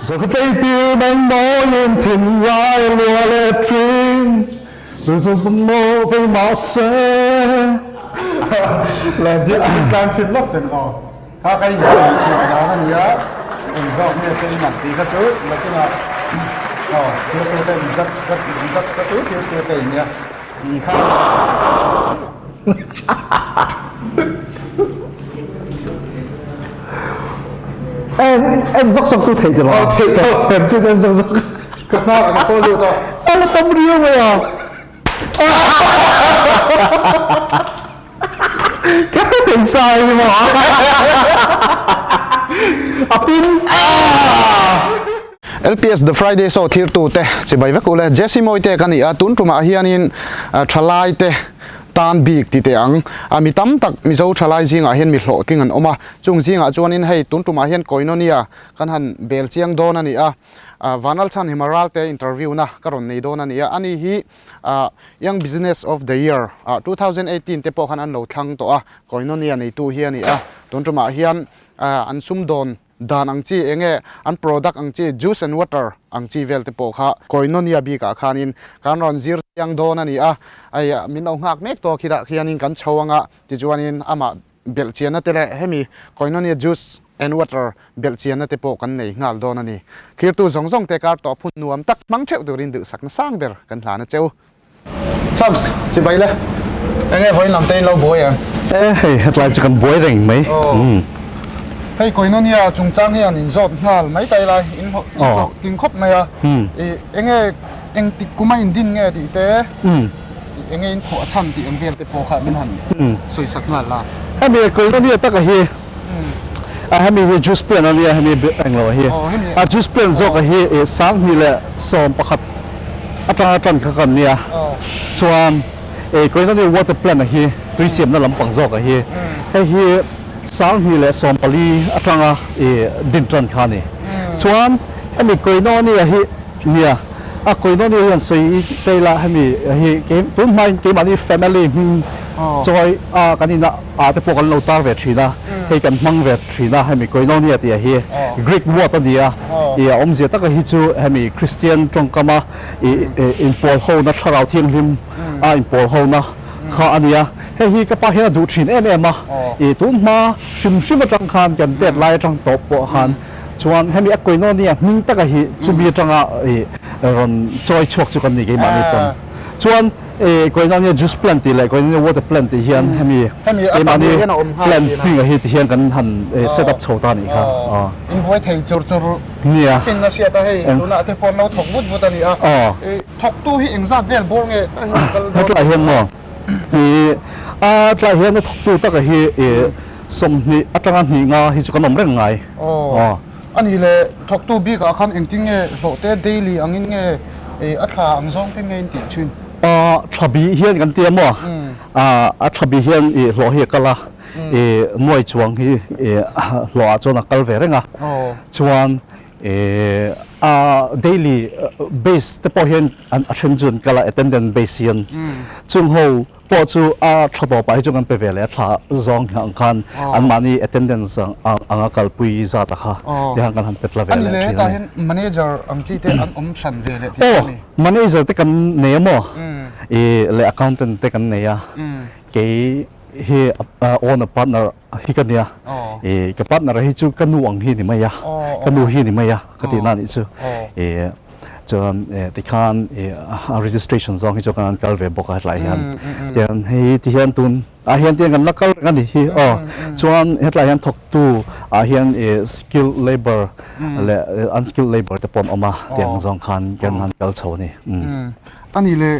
rồi cái tay tiêu đang nói lên thình lai lùa lệ trinh rồi rồi không mơ với mỏ xe là điện càng trên lốc tiền họ ha cái gì đó là nhớ mình dọn như cái mặt tí các thứ là cái là chưa tôi đây rất các thứ chưa cái nhá thì khác em dốc dốc thấy chưa nào thấy chưa em dốc dốc cực nào là tôi lưu thôi em là tâm riêng rồi à cái thành sai mà pin LPS The Friday so thir tu te che bai vek ule Jesse moi te kani a tun tuma hianin thalai te tan bik ti te ang ami tam tak mi zo thalai jinga hian mi hlo king an oma chung jinga chuanin hei tun tuma hian koinonia kan han bel chiang don ani a Vanal Chan Himaral te interview na karon nei don ani a ani hi young business of the year 2018 te po khan an lo thlang to a koinonia nei tu hi ani a tun tuma hian an sum don dan ang chi enge an product ang chi juice and water ang chi vel te po kha koinonia bi ka khanin kan ron zir yang don ani a ai min au ngak mek to khida khianin kan chawanga ti chuanin ama bel chiana tele hemi koinonia juice and water bel chiana te po kan nei ngal don ani khir tu zong zong te kar to phun nuam tak mang cheu turin du sak na sang ber kan hlana cheu chams chi bai le enge voi lam te lo boy hey lại chỉ cần bối rỉnh mấy hay koinonia chung chang hian in zot ngal mai tai lai in ting khop mai a enge eng ti kuma in din nge ti te enge in kho chan ti eng vel te po kha min han soi sak ngal la hay bị koinonia tất cả hi hay bị juice plan anh hay bị anh lo hi juice plan zok hi sáng hi là som pakhat atang kha kan nia chuan koinonia water plan hi tui siam na lampang zok hi hi sáng hi le som pali atanga din tran khani chuan ami koinonia hi nia a koinonia hian soi teila hemi hi ke tun mai ke mani family choi kanina te pokal lo tar ve thina he kan mang ve thina hemi koinonia ti hi greek word ania omzia taka hi chu hemi christian tongkama in pol ho na tharau thiang him in pol ho na kha ania hi ka pa hian du thin em ma tu ma sim atang khan kan det lai atang top po han chuan hemi a koinonia ming taka hi chumi atanga ron choi chok chu kan ni ke mani ton chuan koinonia juice plant ti le koinonia water plant ti hian hemi mani plant thing hi ti hian kan han set up chho ta ni kha in voi thei chur nia pin na sia ta hei tuna te pon lo thok but ani a thok tu hi engza vel bor nge ta hian mo tla hian thok tu taka hi som ni atanga ni nga hi chu kan om reng ngai ani le thok tu bi ka khan engting nge lo te daily angin nge atha angzong te nge ti chin thabi hian kan tia mo thabi hian lo hi kala moi chuang hi lo a chona kal ve renga chuan daily base te po hian an attention kala attendance base hian chung ho po chu thabo pai chung an pe vele tha zong hang khan an mani attendance anga kal pui za ta kha yang kan han petla vele ani le ta hian manager ang chi te an shan vele manager te kan ne mo le accountant te kan ne ya ke he on a partner hi kan ya ke partner hi chu kanu ang hi ni maya kanu hi ni maya kati na ni chu chuan ti khan registration zong hi chu kan kal ve boka lai hian tian hei ti hian tun hian tian kan lakal kan ni hi chuan hetlai hian thok tu hian skill labor le unskilled labor te pon oma tiang zong khan kan han kal chho ni ani le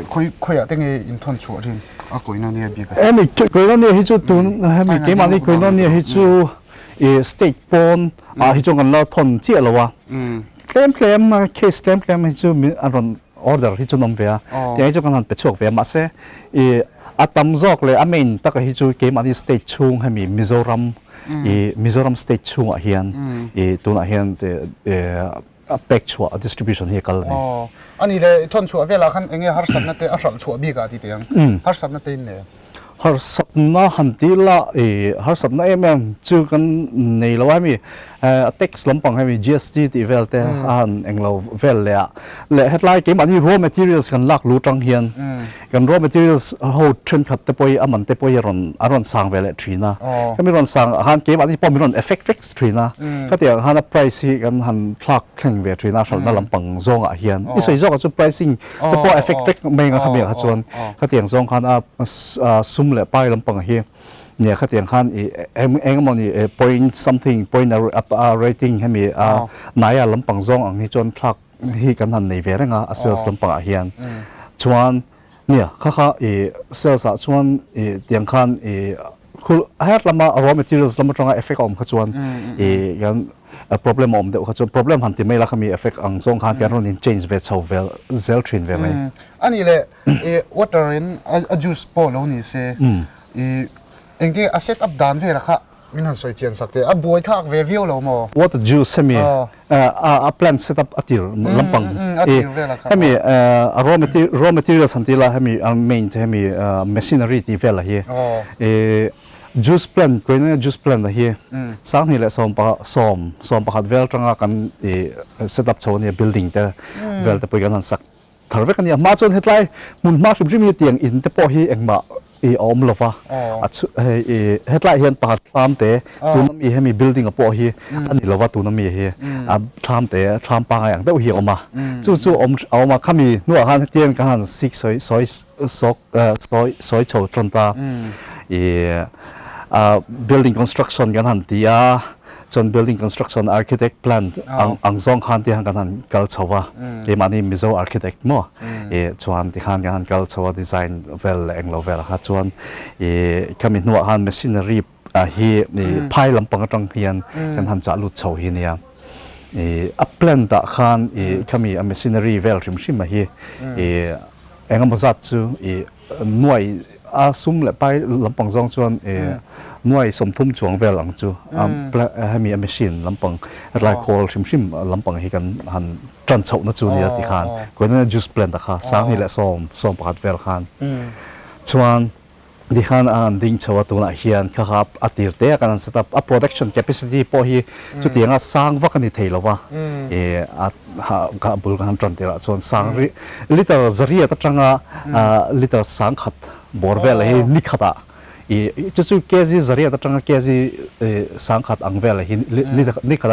khoi a tenge in thon chu rin a koinonia bi ka emi koinonia hi chu tun hemi ke mani koinonia hi chu state pon hi chu kan la thon chi lawa claim case claim hi chu aron order hi chu nom ve ti hi chu kan han pe chok ve ma se atam zok le amen taka hi chu ke mani state chung hemi Mizoram state chung a hian tuna hian pek chua distribution hi kal ni ani le thon chu vela khan enge har sat na te a hral chu bi ka ti te har sat na te ne har sapna hantila har sapna chu kan nei lo mi tax lampang hemi GST ti velte an englo vel le headline ke mani raw materials kan lak lu tang hian kan raw materials ho thren khat te poi aman te poi aron sang vele trina kami ron sang han ke mani pom ron effect fix trina ka te han price hi kan han plak threng ve trina sal na lampang zonga hian isoi zonga chu pricing te po effect fix menga khami ha chuan ka tiang zong khan a sum le pai lampang hiเนี่ยเขาเตียงขันเองมันpoint something point rating ให้มีนายลำปังซองอันนี้จนพลักที่กันทันในเวรงอ่ะ sales ลำปังเฮียนชวนเนี่ยเขาsales ชวนเตียงขันคือให้ลำมา raw materials ลำมาตรง effect อมเขาชวนกัน problem อมเดี๋ยวเขาชวน problem หันที่ไม่ละเขามี effect อังซองขันการrunning change เวชเวลเซลทรินเวลเลยอันนี้แหละ water in juice โปรนี่เซ่เองที่เซตอัพด้านเวลาค่ะมินันสวยเจียนสักเดียวบวยข้างเววิวเราโม่ water juice ให้มีplant setup อติรลำปังให้มี raw materials สันติละให้มี main ให้มี machinery ที่เวลาเฮียjuice plant ก็เนี่ย juice plant เฮียสร้างนี่แหละสอมประคัดเวลจังกันsetup โชว์เนี่ย building แต่เวลแต่ไปกันนั่นสักถ้าเวกันเนี่ยมาจนเฮ็ดไรมุนมาสุดที่มีเตียงอินแต่พอฮีเองมาอมลฟะเฮ็ดไรเห็นปาดทามเตะตัวน้ำมีให้มี building กับพอฮีอันนี้เราว่าตัวน้ำมีเฮียทามเตะทามปางอย่างแต่ว่าเฮียออกมาจู่ๆเอามาข้ามีนัวหันเตียงกันซิกซอยโชว์ตรนตาbuilding construction กันหันตีจน building construction architect plan อังซองขันที่หันกันกัลชาวะมันนี่มิโซ architect มั่วชวนที่หันกันกัลชาวะ design well เองเรา well ฮะชวนขมิ้นหัวหัน machinery ฮีนี่พายลำปังจังเฮียนกันหันจะลุดชาวฮีเนี่ยplan ตะขันขมิ้น machinery well ชิมชิมมาฮีเองก็มาจัดจูหน่วยซุ่มและไปลำปังซองชวนหน่วยสมทุมช่วงเวลาจูให้มี machine ลำปังไลโคลชิมลำปังให้กันหันจันเฉาหน้าจูนี่ที่ขานก็นั่น juice blend นะคะสร้างนี่แหละส้มประคัดเวลขานชวนที่ขานดิ้งเฉาตัวน่ะเฮียนครับอติเตะกันสตับ production capacity พอฮีจุดที่งั้นสร้างว่ากันนี่เทลวะกับบุลกันจันเตละส่วนสร้างลิตรจริยะตั้งแต่ลิตรสร้างขัดบอร์เวลให้นิขัดจู่ๆแค่จีจริยะตั้งแต่แค่จีสร้างขัดอังเวลให้นิขัด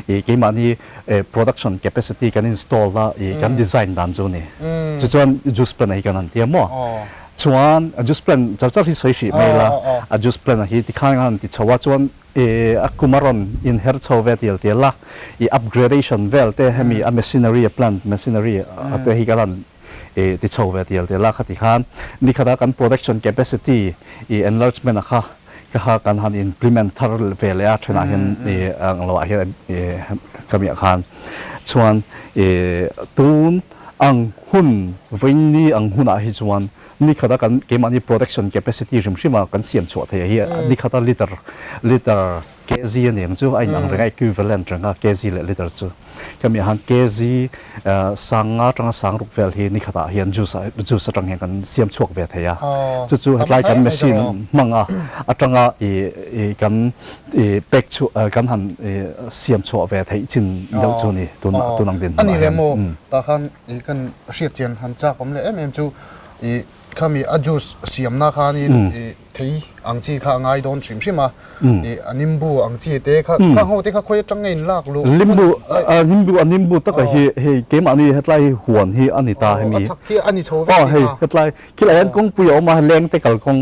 เกี่ยมันนี่ production capacity กัน install ละกัน design ด้านจูนี่จู่ๆ juice plan ให้กันนั่นเทียมมั้งชวน juice plan จะที่สวยสิไม่ละ juice plan ที่ที่ข้างกันที่ชาวชวนคุมารอน inherit ชาวเวทีเดียละ upgradation เวลแต่ให้มี machinery plant machinery แต่ที่กันที่ชาวเวทีเดียละขัดที่ข้างนี่ขัดกัน production capacity enlargement นะคะก็หากันหัน implement ทาร์เวลเลยชนะเห็นเราเห็นก็มีอาคารชวนตูนอังหุ่นวินนี่อังหุ่นอาหิจวนนี่ขณะกันเกมันนี่ production capacity ริมชิมากันเสียมชัวเทียนี่ขณะลิตรเกจีเนี่ยจู่ไอ้หนังเรื่อง equivalent จังก็เกจีเลยลิตรจู่ก็มีหันเกจีสังจังสังรูปเวลที่นี่ขณะเห็นจู่จังเห็นกันเสียมชัวเวทียจู่ๆไล่กัน machine มังจังกันเป็กชัวกันหันเสียมชัวเวทีจินเดาจู่นี่ตัวนังเด่นอันนี้เลยโมตาขันกันเสียเจียนหันจากผมเลยจู่ข้ามีอาจุสเสียมนาคานี่ที่อังจีข้างไงโดนชิมใช่ไหมนิมบูอังจีเตะข้างหัวเตะข้าคุยจังเงินลากลูนิมบูตั้งแต่เฮเกมอันนี้เฮ็ดไรหวนเฮอันนี้ตาให้มีอันนี้โชว์เฮ้เฮ็ดไรคิดอะไรกงปุยออกมาแรงเตะกัลกง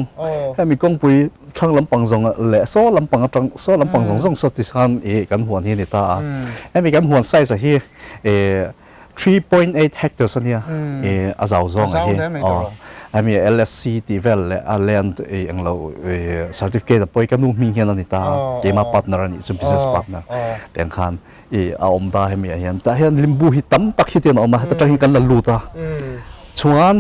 ให้มีกงปุยช่างลำปังซงแหละโซ่ลำปังจังโซ่ลำปังซงสติสันกันหวนเฮนี่ตาให้มีกันหวนไซส์เฮ3.8 hectares เนี่ยอาจจะซงเฮไอ้มี LSC ที่เวลเลยland อังเรา certificate ไปกันนู่นมีเห็นอันนี้ตาเกี่ยมา partner นี่จุด business partner แต่งขันเอาอมตาให้มีเห็นแต่เห็นลิมบูฮิตั้มตักฮิตเนาะมาแต่จังกันละลูตาชวน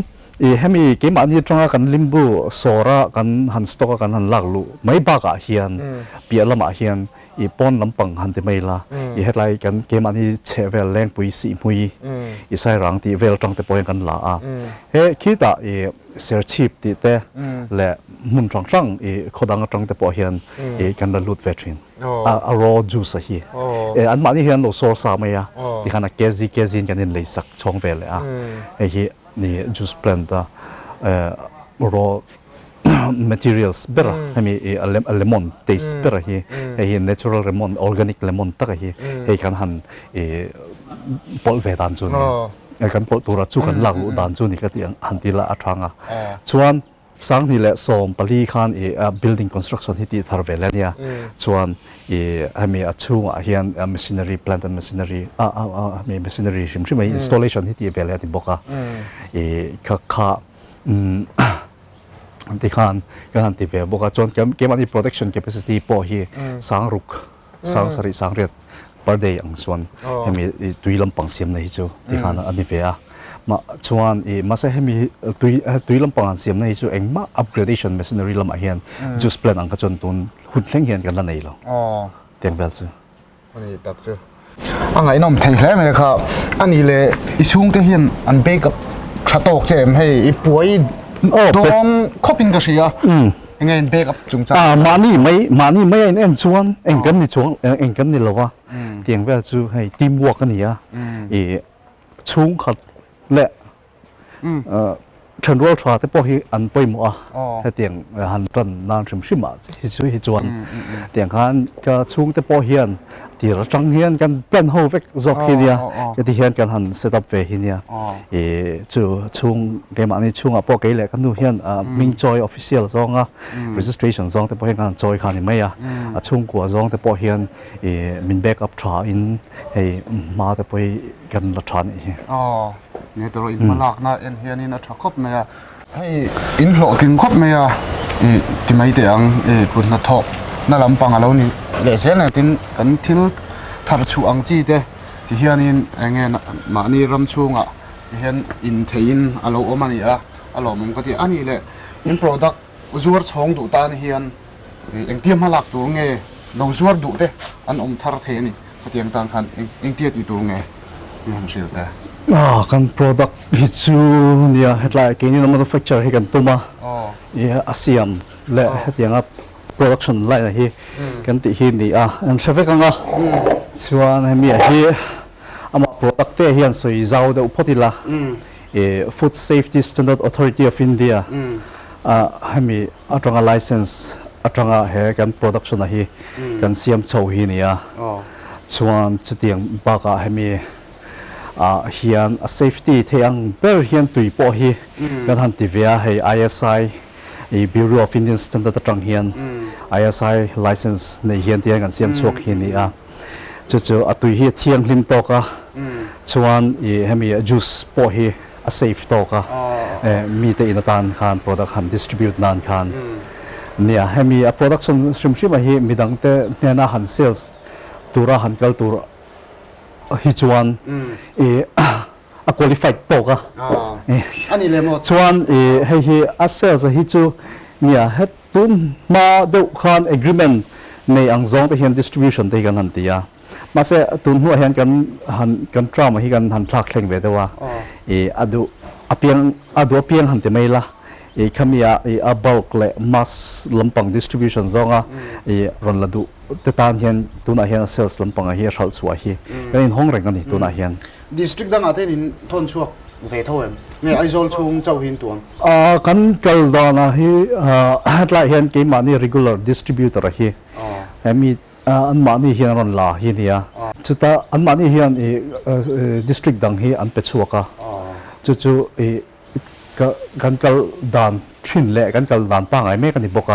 ให้มีเกี่ยมาอันนี้จังกันลิมบูโซระกันหันสต็อกกันหันลักลูไม่บ้ากันเห็นเปียละมาเห็น อีป้อนลำปังหันติไม่ละอีเฮ็ดไรกันเกมอันนี้เชเวลแรงปุยสีมุยอีใส่รังที่เวลจังแต่ปอยกันละเฮ้คิดอ่ะอีเสียชีพที่แต่และมุนจังอีขดังจังแต่ปอยเห็นอีกันละลุดเวทรินรอจูสฮีอันมานี่เห็นโลโซสามยาที่ขนาดเกจินกันนี่เลยสักช่องเวลเฮ้นี่จูสเพลนต์รอmaterials เบรให้มีเลมอน taste เบรให้natural lemon organic lemon ตักให้กันหันปอลเวดานจุนกันปอลตัวจูกันหลักดานจุนนี่ก็ที่หันที่ละอัตรังชวนสังนี่แหละสมปลีขันbuilding construction ที่ที่ทาร์เวลเนี่ยชวนให้มีชูเฮียน machinery plant and machinery มี machinery ชิมชิม installation ที่ที่เวลที่บอกข้าที่ขันกันที่เวบอกว่าจนเกมอันนี้ protection capacity พอฮีสังรุกสังสริสังเรียด per day อังส่วนให้มีตุยลำปังเสียมในจูที่ขันอันนี้เวมาชวนมาใช้ให้มีตุยลำปังเสียมในจูเองมา upgradation machinery ลำอาเฮียน just plan อังกจนตุนหุ่นเล่งเฮียนกันละในเราเตียงเบลจูอันนี้ตักจูอันไหนน้องไทยแล้วไหมครับอันนี้เลยอีช่วงที่เฮียนอันเบกับชาโตกเจมให้อีป่วยตรงข้อพินกระเชียยังไงเบกับจุงจ้ามานี่ไม่เอ็นชวนเอ็งกันนี่ชวนเอ็งกันนี่เราว่าเตียงแบบจูให้ทีมวอร์กกันนี่ชุ่งขัดและฉันรู้ว่าแต่พอที่อันไปหมดแต่เตียงหันต้นนานชิมชิมาฮิจวนเตียงขันก็ชุ่งแต่พอเฮียนที่เราจังเฮียนกันเป็นโฮเวกจอกที่เนี่ยจะที่เฮียนกันหันเซตอัพเวที่เนี่ยจู่ชุ่งเกมอันนี้ชุ่งพอเกลี่ยกันดูเฮียนมิงจอยออฟฟิเชียลซองregistration ซองแต่พอเฮียนกันจอยขันนี่ไม่ชุ่งกว่าซองแต่พอเฮียนมินแบ็กอัพทราอินให้มาแต่พอกันละทรานี่เนี่ยตัวอินมาลากนะเอ็นเฮียนี่นะชักครบไหมให้อินโหลกินครบไหมที่ไม่เตียงคุณนัททอกน่าลำปังอะไรนี่เลเซนเนี่ยทิ้งกันทิ้งทาร์ชูอังจีเต้ที่เฮียนี่เงี้ยมานี่รำชูงที่เฮียนอินเทียนอะไรออกมานี่อะไรมันก็ที่อันนี้เลยอินโปรดักต์จูร์ช่องดูตาเฮียนเอ็งเตรียมมาหลักตัวเงี้ยเราจูร์ดูเต้อันอมทาร์เทนี่เตียงต่างกันเอ็งเตี้ยตีตัวเงี้ยมันเสียแต่กัน product ที่จูเนี่ยเห็นไรกินนี่น้ำมัน manufacture ให้กันตัวมาอาเซียนและเห็นยังproduction ไล่นะฮีกันติฮีนี่อันเชฟกันชวนให้มีฮีอามา product เฮียนสวยเจ้าเดอุปติละfood safety standard authority of India ให้มีอัตรา license อัตราเฮกัน production นะฮีกันเสียมโชว์ฮีนี่ชวนจุดเดียงบากให้มีเฮียน safety เทียงเบอร์เฮียนตุยปอฮีกันทันทีเวียให้ ISI Bureau of Indian Standard ตรังเฮียน ISI license ในเฮียนเทียงกันเสียมชกเฮียนี่จู่ๆตุยเฮียเทียงลิมโตกชวนให้มี juice ปอฮี safe โตกมีแต่อินทานคัน product คัน distribute นานคันเนี่ยให้มี production ชิมๆมาฮีมีดังแต่เนี่ยน่าหัน sales ตัวละหันกัลตัวฮิจวนqualified โตกอันนี้เลยหมดชวนให้assess ฮิจูเนี่ยให้ตุนมาดูคัน agreement ในอังซองที่เห็น distribution ที่กันหันตีมาเสตุนหัวเห็นกันทรามาให้กันหันพลักเข่งเวทว่าอดูเพียงหันตีไม่ละขมีbulk และ mass ลำปัง distribution ซองรันละดูแต่ตอนเห็นตุนเห็น sales ลำปังเฮียชาลสวยเฮียกันห้องแรงกันนี่ตุนเห็นdistrict ดังอาทิตย์นี้ทนชัวเวทเท่าไหร่เนี่ยไอโซลช่วงเจ้าหินตัวกันเกิดตอนนั้นหลายเห็นเกมมันนี่ regular distributor เฮียมีอันมันนี่เห็นรันลาเฮียเนี่ยจุดแต่อันมันนี่เห็นdistrict ดังเฮียอันเป็ดชัวกะจู่กันเกิดด่านชินเละกันเกิดด่านปังไอเมกันที่บอก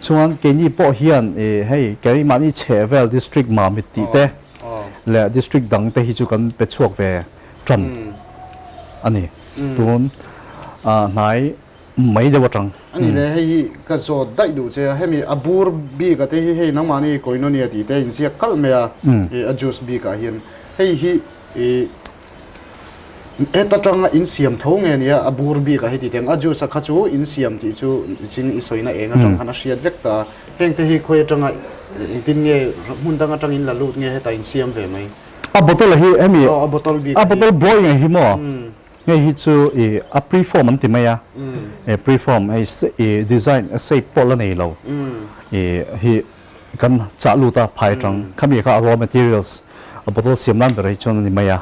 ช่วงเกนี่ปอเฮียนให้เกมมันนี่เชเวล district มามิติเต้และ district ดังแต่ฮิจูกันเป็นช่วงเวจันอันนี้ตัวนายไม่ได้ว่าจังอันนี้เลยให้ก็โซดได้ดูเจ้าให้มีอับูร์บีก็ได้ให้น้องมานี่ก็อินโนเนียตีแต่อินเสียกัลเมียadjustบีก็เห็นให้ ta tanga in siam tho nge nia abur bi ka heti teng aju sa khachu in siam ti chu chin isoina enga tang hana hriat vek ta heng te hi khoi tanga tin nge mun tanga tang in la lut nge heta in siam ve mai a bottle hi emi a bottle bi a bottle blowing hi mo nge hi chu a preform an ti maya e preform e design a shape pol nei lo hi kan cha lu ta phai tang khami ka raw materials a bottle siam nan ber hi chon ni maya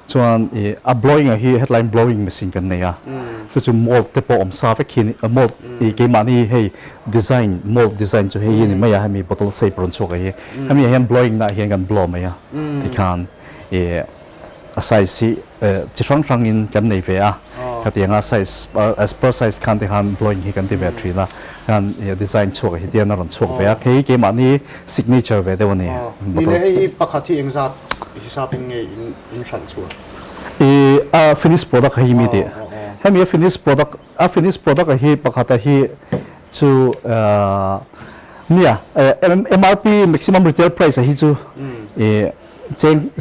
chuan a blowing hi headline blowing machine kan nei a chu mold te po om sa ve khin a mold ke mani hei design mold design chu hei ni maya hami bottle shape ron chok hi hami hian blowing na hian kan blow maya ti khan a size si chi in kan nei ve a ka tianga size as per size kan te han blowing hi kan ti ve tri na kan design chok hi tian na ron chok ve a ke ke mani signature ve de woni ni le hei pakhathi engzat hisap nge in than chu a finished product hi mi de hemi a finished product hi pakhata hi chu nia MRP maximum retail price hi chu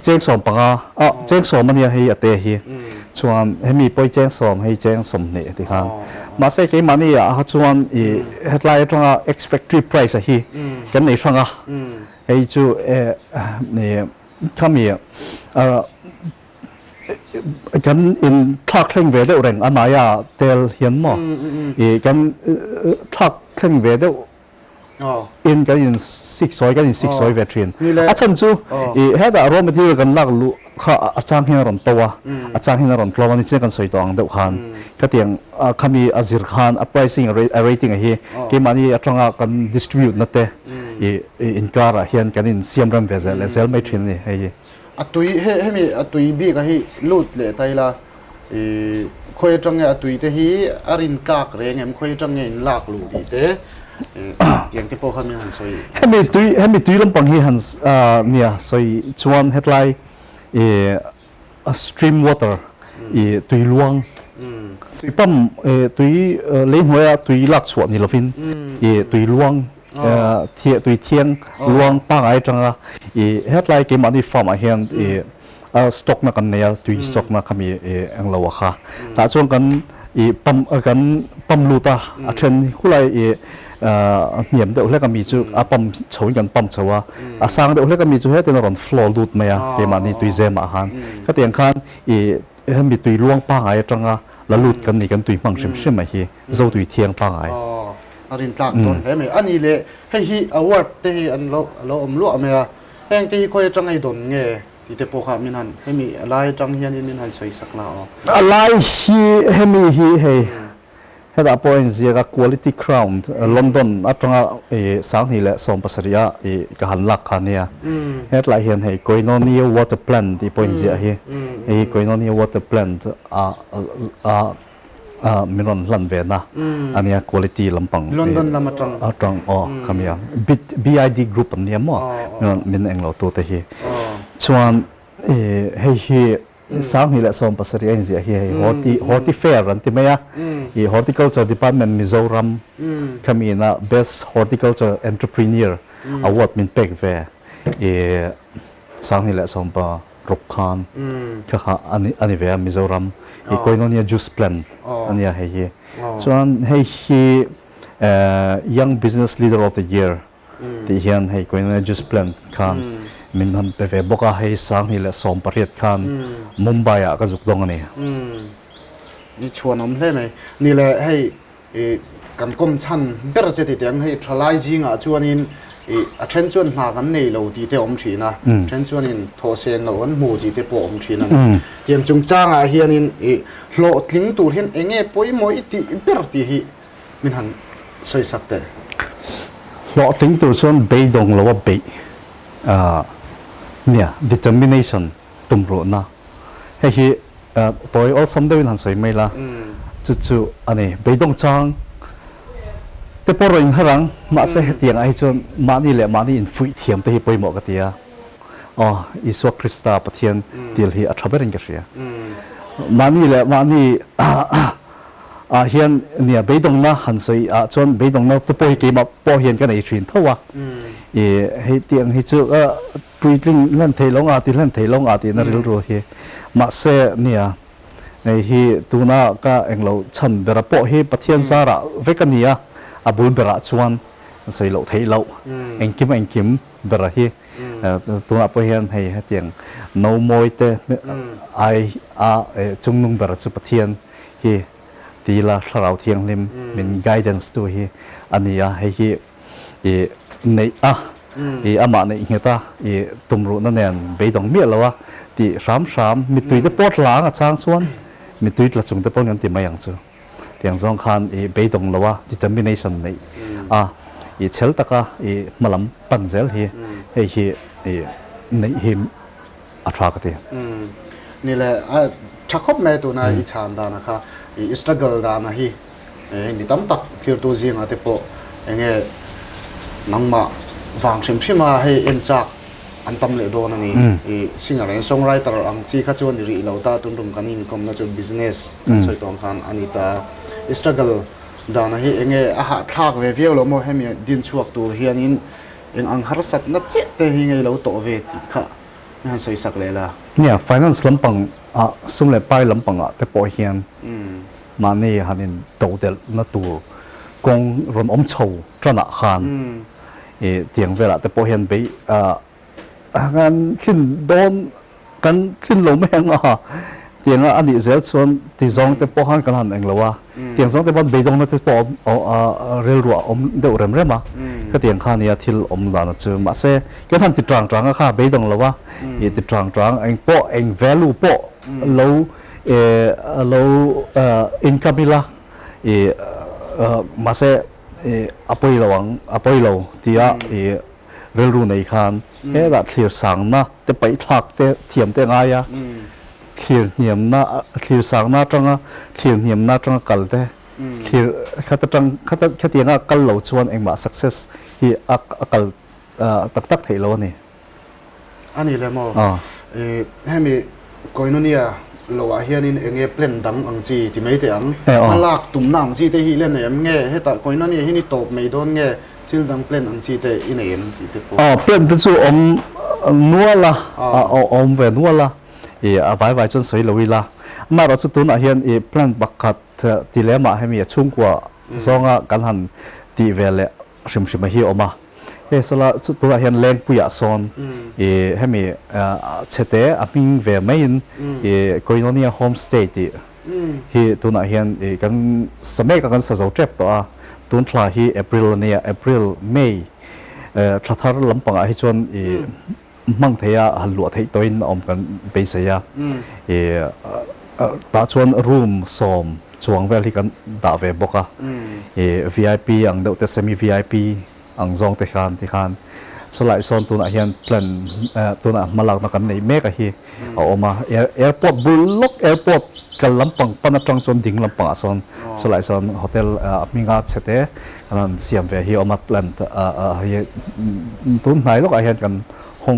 cheng som panga cheng som ania hi ate hi chuan hemi poi cheng som hei cheng som ne ti khan ma se ke mani a chuan headline tanga ex factory price hi kan nei thanga hei chu ne khami kan in thak thleng ve de reng anaya tel hian mo kan thak thleng ve de in kan in 600kan in 600 veteran achan chu heda raw material kan lak lu kha achang hin ron towa achang hin ron tlawan ni kan soi tong de khan ka tiang khami azir khan a pricing a rating hi ke mani atanga kan distribute na te in kara hian kan in siam ram vezel zel mai thin ni hei atui hemi atui bi ka hi lut le taila khoi tang atui te hi arin kak reng em khoi tang in lak lu ti te tiang te po khan han soi hemi tui lam pang hi han nia soi chuan headline stream water tui luang tui pam tui lein hoya tui lak chuat ni lovin tui luang thia tui thiang luang pangai tanga headline ke mani farm a hian stock na kan neya tui stock na khami anglo kha ta chuan kan pam luta a then khulai niệm được lấy cái mì chú à bấm chối gần bấm chấu à sang được lấy cái mì chú hết thì nó còn flow lụt mày để mà đi tùy dèm mà han cái tiền khan hem bị tùy luang pa ai trong là lụt cái này cái tùy mang xem xem mà hi dâu tùy thiêng pa ai arin tak ton he me ani le he hi award te hi an lo lo me heng te khoi trong ai don nge ti te po kha min han he mi lai trong hian in min han soi sakla lai hi hi hey heda point zia quality crown London atanga sang hi le som pasaria ka han lak khania het lai hian hei koinonia water plant ti point zia hi koinonia water plant minon lan ve na ania quality lampang London lamatang atang khamia BID group ania mo min englo to te hi chuan hei sang hi la som pasari en zia hi horti fair ran ti maya horticulture department Mizoram kamina best horticulture entrepreneur award min pek ve sang hi la som pa rok khan kha ani ve Mizoram koinonia juice plant ania hi chuan hei hi young business leader of the year ti hian hei koinonia juice plant khan min han pe ve boka hei sang hi la som pariat khan Mumbai a ka zuk dong ani ni chuan om hle mai ni le hei kan kom chan ber che ti teng hei thalai jinga chuanin a then chuan hna kan nei lo ti te om thina then chuanin tho seng lo an mu ti te po om thina tiam chung changa hianin hlo tling tur hen enge poimoi ti ber ti hi min han soi sakte lo tling tur chuan bei dong lo wa bei nia determination tumro na hei toy all someday han soi mai la chu ani bei dong chang te por in harang ma se hetiang ai chon mani le mani in fui thiam te hi poimo ka tia Iswa Krista pathian til hi athaberin ka ria mani le mani hian nia beidong na han sei chon beidong na te poi ke ma po hian ka nei thin thowa hei tiang hi chu preling lan theilong ti lan theilong ti na ril ro hi ma se nia ในฮีตูน่าก็เองเราฉันเบระโปฮีปะเทียนซาระเวกันเนียอาบุญเบระชวนใส่เราไทยเราเองกิมเบระฮีตัวน่าพเฮียนให้เตียงโนมอยเตไอจงนุ่งเบระสุปะเทียนฮีตีละเราเทียงลิมเป็น guidance ตัวฮีอันนี้ให้ฮีในอามาในเงตาตุมรุนั่นเองไปตรงเมียแล้ววะที่สามมีตุยเตปอดหลังอ่ะช้างส่วนมีตุยละจุงเตปอดกันที่ไม่ยังสู้ที่ยังสองคันไปตรงแล้ววะที่จำไม่ในสันในเชลตะกะมาลำปันเซลฮีในฮิมอัตรากตินี่แหละชักคบแม่ตัวนายอิจฉาดานะคะอิสตรักลดานะฮีนี่ตั้มตักคิวตัวจริงอ่ะที่พอเงี้ยนังมาฟังชิมมาให้เอ็นจากอันตั้มเลโดนั่นนี่สิ่งอะไรส่งไรตร์อังจีข้าชวนดีเราตาตุนรุมกันนี่มีคอมน่าจะบิสเนสสวยตรงกันอันนี้ตาอิสตรักลดานะฮีเงี้ยทากเวฟีเราโมให้มีดินชวกตัวเฮียนินอังฮาร์สัตนัดเจแต่เฮียเราโตเวติค่ะนั่นสวยสักเลยล่ะเนี่ย finance ลำปังสุ่มเลยไปลำปังแต่ปอยเฮียนมาเนี่ยฮันนินโตเดลนัตัวกงรอนอมโชจนาคารเตียงเวลาแต่พอเห็นไปงานขึ้นโดนกันขึ้นลงแมงเตียงอันนี้เซลส่วนที่สองแต่พอหันกันหันเองแล้วว่าเตียงสองแต่พอไปตรงนั้นแต่พอเรือรัวเดือดเริ่มมาก็เตียงข้านี้ที่ด่านจูมาเซ่ก็ท่านติดจางข้าไปตรงแล้วว่าติดจางเองพอเอง value พอเราอินคัมมิละมาเซ่อภัยระวังอภัยเราที่เรื่องรู้ในคันดัดเขียสังนะแต่ไปทักแต่เทียมแต่ง่ายเขียเหี่ยมนะเขียสังนะจังเขียเหี่ยมนะจังกัลแต่เขียขัดจังขัดเตียงกัลเราชวนเองมา success ที่กัลตักไทยเราเนี่ยอันนี้เลยมั้งให้มีก้อยนู่นเนี่ยเราว่าเฮียนี่เองเปลี่ยนดังอังจีที่ไม่เตียงมันลากตุ่มน้ำจีแต่ฮีเล่นเนี่ยเงี้ยให้แต่ก้อยนั่นเนี่ยที่นี่ตบไม่โดนเงี้ยซิลดังเปลี่ยนอังจีแต่อินเอ็มจีแต่เปลี่ยนเป็นสู่นัวละเวนัวละไว้จนสวยเลยละมาเราสุดตัวน่ะเฮียนเปลี่ยนบักขัดที่เลี้ยมาให้มีชุ่มกว่าซองกันหันตีเวลชิมมาเฮียออกมาสละสุดตัวเห็นแรงปุยซอนให้มีเชตเมิงเวไม่ยินก็ยนนี่โฮมสเตย์ที่ตัวน่ะเห็นกันสมัยกันสะสมเจ็บตัวตุนทลาฮีAprilเนี่ยApril May ถ้าลำปังให้ชวนมั่งเทียหันหลวดให้ตัวอินอมกันไปเสียตาชวนรูมสอมช่วงเวลที่กันด่าเวบกVIP อย่างเดียวแต่ semi VIPอังจงที่ขานสลายโซนตัวน่ะเฮียนแพลนตัวน่ะมาหลักนักกันในเมกะฮีเอามาแอร์พอร์ตบุลล็อกแอร์พอร์ตกันลำปังปนจังจนดิ่งลำปังโซนสลายโซนโฮเทลมิงาเชเต้กันเสียมไปฮีเอามาแพลนฮีตัวไหนลูกเฮียนกันห้อง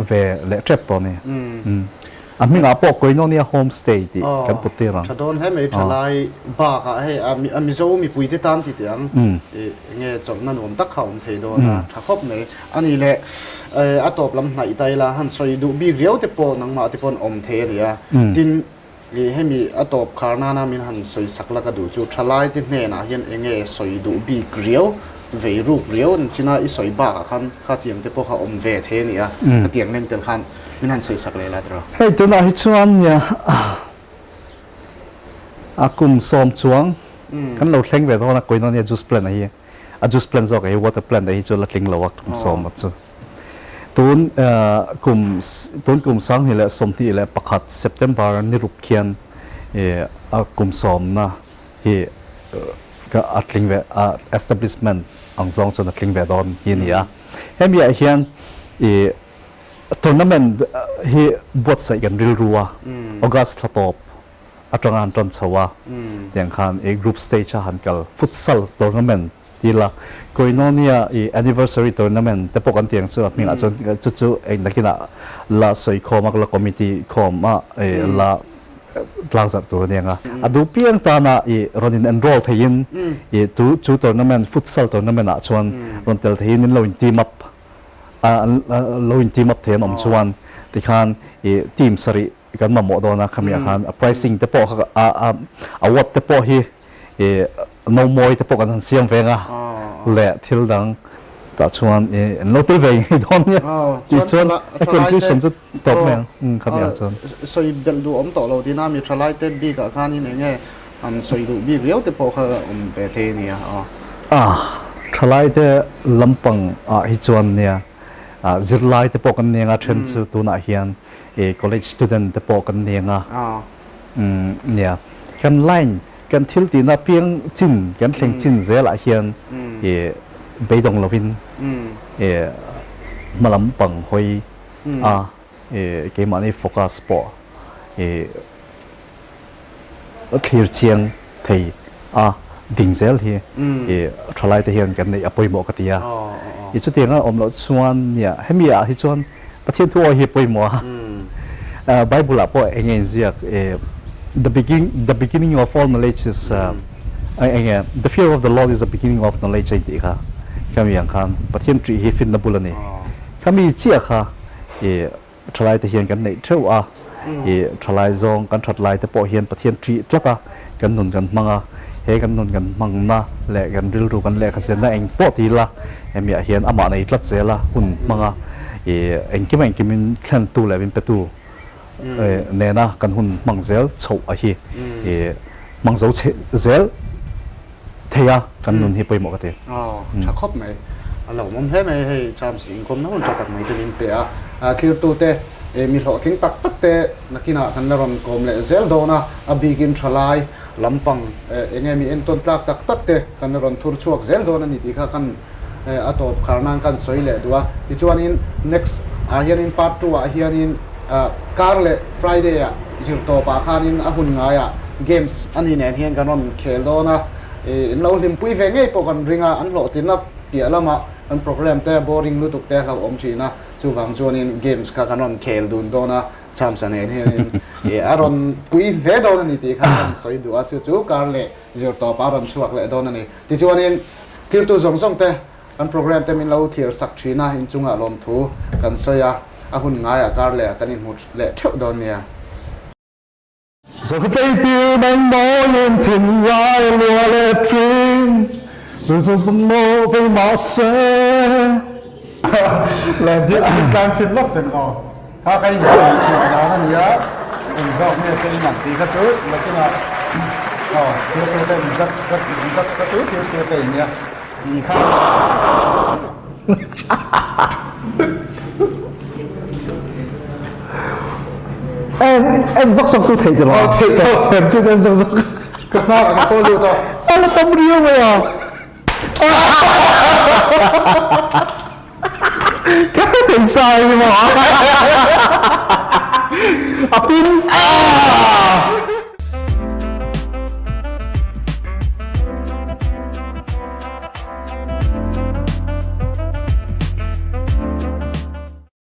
เวเล็กเจ็บตัวนี้มิงาปอกกุยโนเนี่ยโฮมสเตย์ที่กันปุตติรังถ้าโดนให้ไม่ทลายบ้าก็ให้มีโซ่มีปุยที่ตามที่เตียงเงี้ยจบนั่นผมตักเขาเทโดนะถ้าครบเนี่ยอันนี้แหละตบลำไหนไตละหันสวยดูบีเรียวที่ปนังมาที่ปนอมเทเนี่ยดินให้มีตบคาร์นานามิหันสวยสักละก็ดูจุดทลายที่เนี่ยนะเห็นเงี้ยสวยดูบีเรียวเวรูปเรียวจีน่าอีสวยบ้าคันข้าเตียงที่พวกเขาอมเวเทเนี่ยเตียงเล่นเต็มคันมินันสวยสักเลยละตัวเฮ้ยตัวน่ะฮิชวนเนี่ยกลุ่มซ้อมช่วงกันเราเล่งไปตอนนั้นกุยนั่นเนี่ยจูสเพลนอะไรจูสเพลนจอกไอ้วอเตอร์เพลนไอ้จูละเล่งเราว่ากลุ่มซ้อมมาจูตุนกลุ่มสังเheleสมที่heleประคัดเซปเทมเบอร์นี่รุกเขียนกลุ่มซ้อมนะก็อัดเล่งไปestablishment อังซองจนอัดเล่งไปตอนที่นี่ให้มีไอ้เฮียนทัวร์นาเมนต์ที่บวชใส่กันริลรัวออกัสทับอัตรางานจันทร์ว่าอย่างคันกรุ๊ปสเตจหันกัลฟุตซัลทัวร์นาเมนต์ที่ละก็อินโนเนียanniversaryทัวร์นาเมนต์แต่ปกติอย่างส่วนมีอะไรจู่ๆนักกีฬาละสอยคอมละคอมมิตี้คอมละกลางสัปดาห์เนี่ยดูเพียงตาหน้ารอนินเอนโรลที่ยินจู่ทัวร์นาเมนต์ฟุตซัลทัวร์นาเมนต์ชวนรอนเตลที่ยินเราอินทีมับเราอินทีมับเทียนอมชวนที่คันทีมสริ กันมาหมดนะคำนี้อาคาร pricing แต่พอวัดแต่พอฮีno more แต่พอกันเสียงเพลงแหละที่ดังแต่ชวนno ที่เพลงตอนนี้อีชวน confusion จะตบแมงคำนี้ชวน สวยเดินดูอมต่อเราที่น่ามีทลายเต็มดีกับการนี้ไงสวยดูบีเรียวแต่พอเขาเปเทเนี่ยทลายแต่ลำปังฮิจวนเนี่ยจิตไลแต่พอกันเนี่ยเทรนด์ตัวน่าเฮียนcollege student แต่พอกันเนี่ยเนี่ยกันไล่กันทิลตีน่าเพียงจินกันเพ่งจินเสียละเฮียนไปดงลวินมาลำปังหอยเกมอันนี้โฟกัสปอเคลียร์เชียงไทยดิ่งเซลที่ทลายที่เห็นกันในอภัยหมอกติยาอีจุดที่งั้นอมเราชวนเนี่ยให้มีที่ชวนประเทศทั่วเฮปอยหมอไบเบิลอ่ะพอเองเสียกthe beginning of all knowledge is the fear of the Lord is the beginning of knowledge ไอ้ที่ค่ะก็มีอย่างคันประเทศที่เฮฟินนับบุลนี่ก็มีเจียค่ะทลายที่เห็นกันในเท่าทลายซองกันทลายแต่พอเห็นประเทศที่เจ้ากันนุนกันมังเฮกันนุนกันมังนะแหละกันริลรูกันแหละกันเสียนะเองปอตีละเอ็มอยากเห็นอามาในทัดเสียละหุ่นมังเองคิดว่าเองคิดมันแค่ตู้แหละเป็นประตูเนี่ยนะกันหุ่นมังเซลโฉอะฮีมังโฉเซลเทียกันนุนที่ไปหมดกันเถอะถ้าครบไหมเราไม่ให้ไม่ให้ชามสิงคมนั้นมันจะตัดไหมตัวนี้เปะคือตัวเตมีหลอดทิ้งตักตักเตนักกินกันนรมกลมเลยเซลโดนะบีกินทลายลำปังเองมีเอ็นต้นตักตักตักเตกันนรมทุรชวกเซลโดนะนี่ที่ข้ากันอัตโตคาร์นันกันสวยเลยดูว่าที่จวนนี้ next เฮียนิน part 2เฮียนินการเลย Friday จิตโตปาคานินหุ่นง่ายgames อันนี้เนี่ยเฮียนกันนรมเคลโดนะเราลิมปุยเวงไงพวกกันริงอันหลอดทิ้งนับเปียละมาอันโปรแกรมแต่ boring ลุตุกแต่เราอมชีนะจูฟังจวนนี้ games ข้ากันนรมเคลดูนโดนะชามสันเฮียนินอารมณ์ปุยเวโดนนี่ที่ข้ากันสวยดูอ่ะจู่ๆการเลยจิตโตปารมชวกเลยโดนนี่ที่จวนนี้ทิลตูส่งแต่อันโปรแกรมแต่มีเราเทียร์สักทีนะอินจุงอารมณ์ทูกันสวยหุ่นง่ายการเลยกันนี่หมดเลยเท่าโดนเนี่ยSo cái tay tiêu đang mò lên thuyền lai lùa lệ trinh rồi rồi bông mô với mỏ xe là điện càng trên lốc tiền họ ha cái gì chuyện đó là nhớ mình dọn như cái mảnh tí các thứ là cái là tiêu tiêu tên rất các thứ tiêu tên nha gì khác em dốc sông thầy rồi thầy chưa em dốc cực nào là tôi lưu thôi em là tâm riêng rồi cái thầy sai mà pin